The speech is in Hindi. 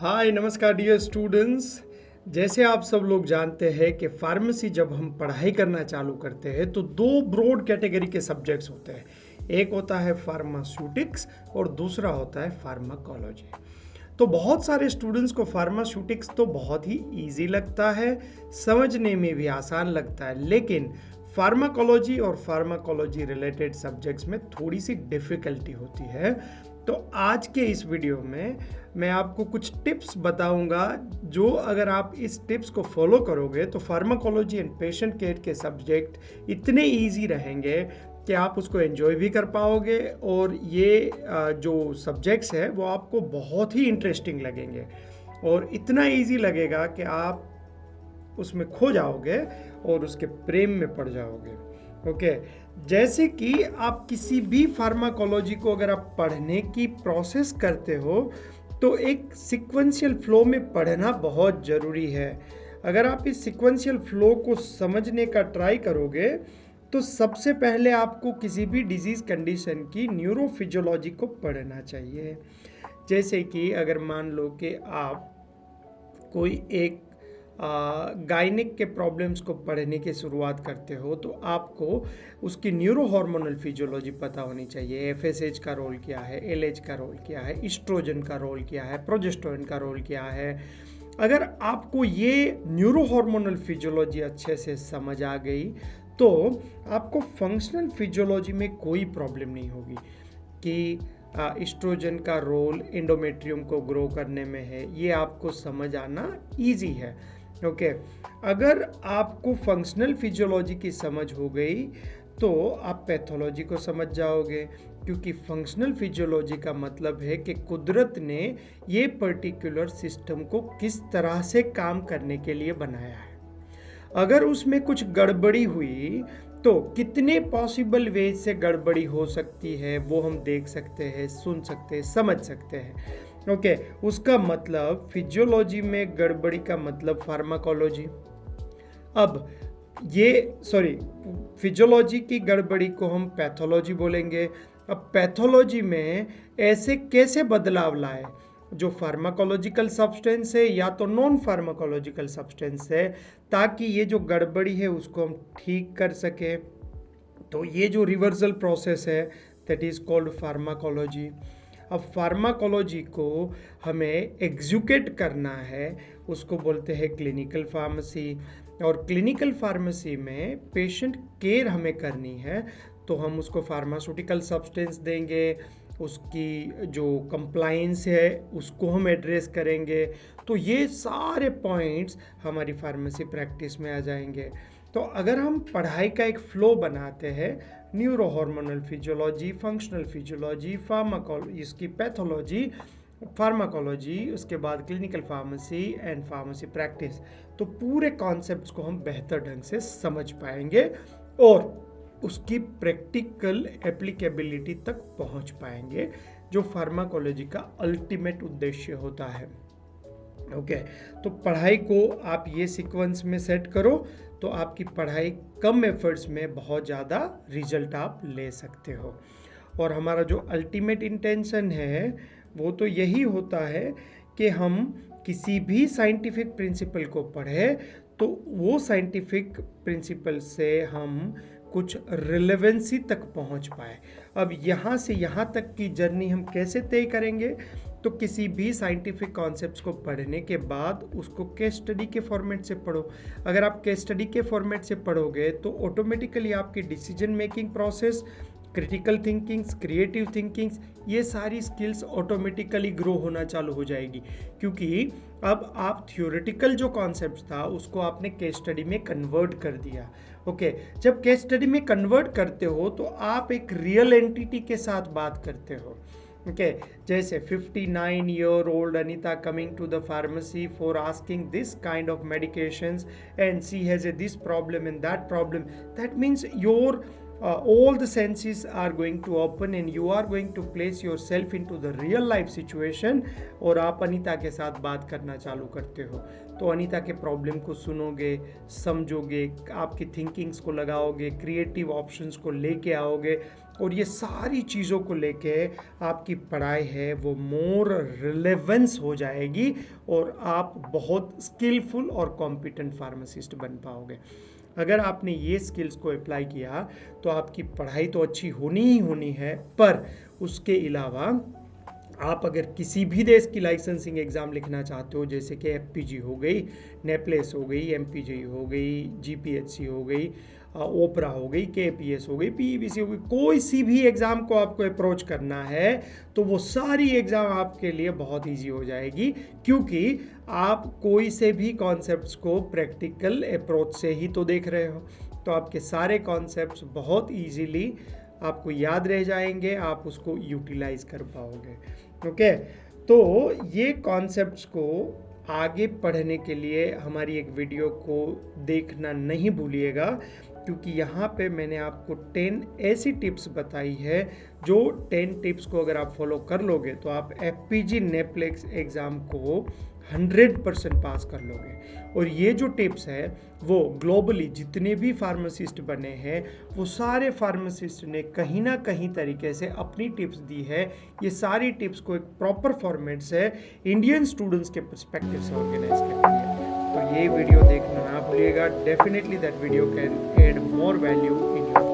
हाय नमस्कार डियर स्टूडेंट्स। जैसे आप सब लोग जानते हैं कि फार्मेसी जब हम पढ़ाई करना चालू करते हैं तो दो ब्रॉड कैटेगरी के सब्जेक्ट्स होते हैं। एक होता है फार्मास्यूटिक्स और दूसरा होता है फार्माकोलॉजी। तो बहुत सारे स्टूडेंट्स को फार्मास्यूटिक्स तो बहुत ही इजी लगता है, समझने में भी आसान लगता है, लेकिन फार्माकोलॉजी और फार्माकोलॉजी रिलेटेड सब्जेक्ट्स में थोड़ी सी डिफ़िकल्टी होती है। तो आज के इस वीडियो में मैं आपको कुछ टिप्स बताऊंगा, जो अगर आप इस टिप्स को फॉलो करोगे तो फार्माकोलॉजी एंड पेशेंट केयर के सब्जेक्ट इतने इजी रहेंगे कि आप उसको एंजॉय भी कर पाओगे और ये जो सब्जेक्ट्स है वो आपको बहुत ही इंटरेस्टिंग लगेंगे और इतना इजी लगेगा कि आप उसमें खो जाओगे और उसके प्रेम में पड़ जाओगे। ओके, जैसे कि आप किसी भी फार्माकोलॉजी को अगर आप पढ़ने की प्रोसेस करते हो तो एक सीक्वेंशियल फ्लो में पढ़ना बहुत ज़रूरी है। अगर आप इस सीक्वेंशियल फ्लो को समझने का ट्राई करोगे तो सबसे पहले आपको किसी भी डिजीज़ कंडीशन की न्यूरोफिजियोलॉजी को पढ़ना चाहिए। जैसे कि अगर मान लो कि आप कोई एक गायनिक के प्रॉब्लम्स को पढ़ने की शुरुआत करते हो तो आपको उसकी न्यूरो हार्मोनल फिजियोलॉजी पता होनी चाहिए। एफएसएच का रोल क्या है, एलएच का रोल क्या है, ईस्ट्रोजन का रोल क्या है, प्रोजेस्टेरोन का रोल क्या है। अगर आपको ये न्यूरो हार्मोनल फिजियोलॉजी अच्छे से समझ आ गई तो आपको फंक्शनल फिजियोलॉजी में कोई प्रॉब्लम नहीं होगी कि ईस्ट्रोजन का रोल एंडोमेट्रियम को ग्रो करने में है, ये आपको समझ आना ईजी है। ओके, अगर आपको फंक्शनल फिजियोलॉजी की समझ हो गई तो आप पैथोलॉजी को समझ जाओगे, क्योंकि फंक्शनल फिजियोलॉजी का मतलब है कि कुदरत ने ये पर्टिकुलर सिस्टम को किस तरह से काम करने के लिए बनाया है। अगर उसमें कुछ गड़बड़ी हुई तो कितने पॉसिबल वेज से गड़बड़ी हो सकती है वो हम देख सकते हैं, सुन सकते हैं, समझ सकते हैं। ओके, उसका मतलब फिजियोलॉजी में गड़बड़ी का मतलब फार्माकोलॉजी। अब फिजियोलॉजी की गड़बड़ी को हम पैथोलॉजी बोलेंगे। अब पैथोलॉजी में ऐसे कैसे बदलाव लाए जो फार्माकोलॉजिकल सब्सटेंस है या तो नॉन फार्माकोलॉजिकल सब्सटेंस है, ताकि ये जो गड़बड़ी है उसको हम ठीक कर सकें। तो ये जो रिवर्सल प्रोसेस है दैट इज़ कॉल्ड फार्माकोलॉजी। अब फार्माकोलॉजी को हमें एग्जीक्यूट करना है, उसको बोलते हैं क्लिनिकल फार्मेसी। और क्लिनिकल फार्मेसी में पेशेंट केयर हमें करनी है तो हम उसको फार्मास्यूटिकल सब्सटेंस देंगे, उसकी जो कंप्लायंस है उसको हम एड्रेस करेंगे। तो ये सारे पॉइंट्स हमारी फार्मेसी प्रैक्टिस में आ जाएंगे। तो अगर हम पढ़ाई का एक फ्लो बनाते हैं, neuro hormonal physiology, functional physiology, pharmacology, इसकी पैथोलॉजी, फार्माकोलॉजी, उसके बाद clinical pharmacy and pharmacy practice, तो पूरे कॉन्सेप्ट्स को हम बेहतर ढंग से समझ पाएंगे और उसकी प्रैक्टिकल एप्लीकेबिलिटी तक पहुंच पाएंगे, जो फार्माकोलॉजी का अल्टीमेट उद्देश्य होता है। ओके, तो पढ़ाई को आप ये सीक्वेंस में सेट करो तो आपकी पढ़ाई कम एफर्ट्स में बहुत ज़्यादा रिजल्ट आप ले सकते हो। और हमारा जो अल्टीमेट इंटेंशन है वो तो यही होता है कि हम किसी भी साइंटिफिक प्रिंसिपल को पढ़ें तो वो साइंटिफिक प्रिंसिपल से हम कुछ रिलेवेंसी तक पहुंच पाए। अब यहाँ से यहाँ तक की जर्नी हम कैसे तय करेंगे? तो किसी भी साइंटिफिक कॉन्सेप्ट्स को पढ़ने के बाद उसको केस स्टडी के फॉर्मेट से पढ़ो। अगर आप केस स्टडी के फॉर्मेट से पढ़ोगे तो ऑटोमेटिकली आपकी decision making process, critical thinkings, creative thinkings, ये सारी स्किल्स ऑटोमेटिकली ग्रो होना चालू हो जाएगी, क्योंकि अब आप थियोरेटिकल जो कॉन्सेप्ट था उसको आपने केस स्टडी में कन्वर्ट कर दिया। ओके, जब केस स्टडी में कन्वर्ट करते हो तो आप एक रियल एंटिटी के साथ बात करते हो। ओके, जैसे 59-year-old Anita coming to the pharmacy for asking this kind of medications and she has this problem and that problem. That means your all the senses are going to open and you are going to place yourself into the real life situation। और आप अनीता के साथ बात करना चालू करते हो तो अनीता के प्रॉब्लम को सुनोगे, समझोगे, आपकी थिंकिंग्स को लगाओगे, क्रिएटिव ऑप्शंस को लेके आओगे और ये सारी चीज़ों को लेके आपकी पढ़ाई है वो मोर रिलेवेंस हो जाएगी और आप बहुत स्किलफुल और कॉम्पिटेंट फार्मासिस्ट बन पाओगे। अगर आपने ये स्किल्स को अप्लाई किया तो आपकी पढ़ाई तो अच्छी होनी ही होनी है, पर उसके अलावा आप अगर किसी भी देश की लाइसेंसिंग एग्ज़ाम लिखना चाहते हो, जैसे कि एफपीजी हो गई, नेपलेस हो गई, एमपीजी हो गई, जीपीएचसी हो गई, ओपरा हो गई, केपीएस हो गई, पीईबीसी हो गई, कोई सी भी एग्ज़ाम को आपको अप्रोच करना है तो वो सारी एग्ज़ाम आपके लिए बहुत इजी हो जाएगी, क्योंकि आप कोई से भी कॉन्सेप्ट्स को प्रैक्टिकल अप्रोच से ही तो देख रहे हो। तो आपके सारे कॉन्सेप्ट्स बहुत ईजीली आपको याद रह जाएंगे, आप उसको यूटिलाइज कर पाओगे। ओके, तो ये कॉन्सेप्ट्स को आगे पढ़ने के लिए हमारी एक वीडियो को देखना नहीं भूलिएगा, क्योंकि यहाँ पे मैंने आपको 10 ऐसी टिप्स बताई है जो 10 टिप्स को अगर आप फॉलो कर लोगे तो आप एफपीजी नेपलेक्स एग्ज़ाम को 100% पास कर लोगे। और ये जो टिप्स है वो ग्लोबली जितने भी फार्मासिस्ट बने हैं वो सारे फार्मासिस्ट ने कहीं ना कहीं तरीके से अपनी टिप्स दी है। ये सारी टिप्स को एक प्रॉपर फॉर्मेट से इंडियन स्टूडेंट्स के पर्सपेक्टिव से ऑर्गेनाइज करती है। तो ये वीडियो देखना ना भूलिएगा। Definitely that video can add more value in your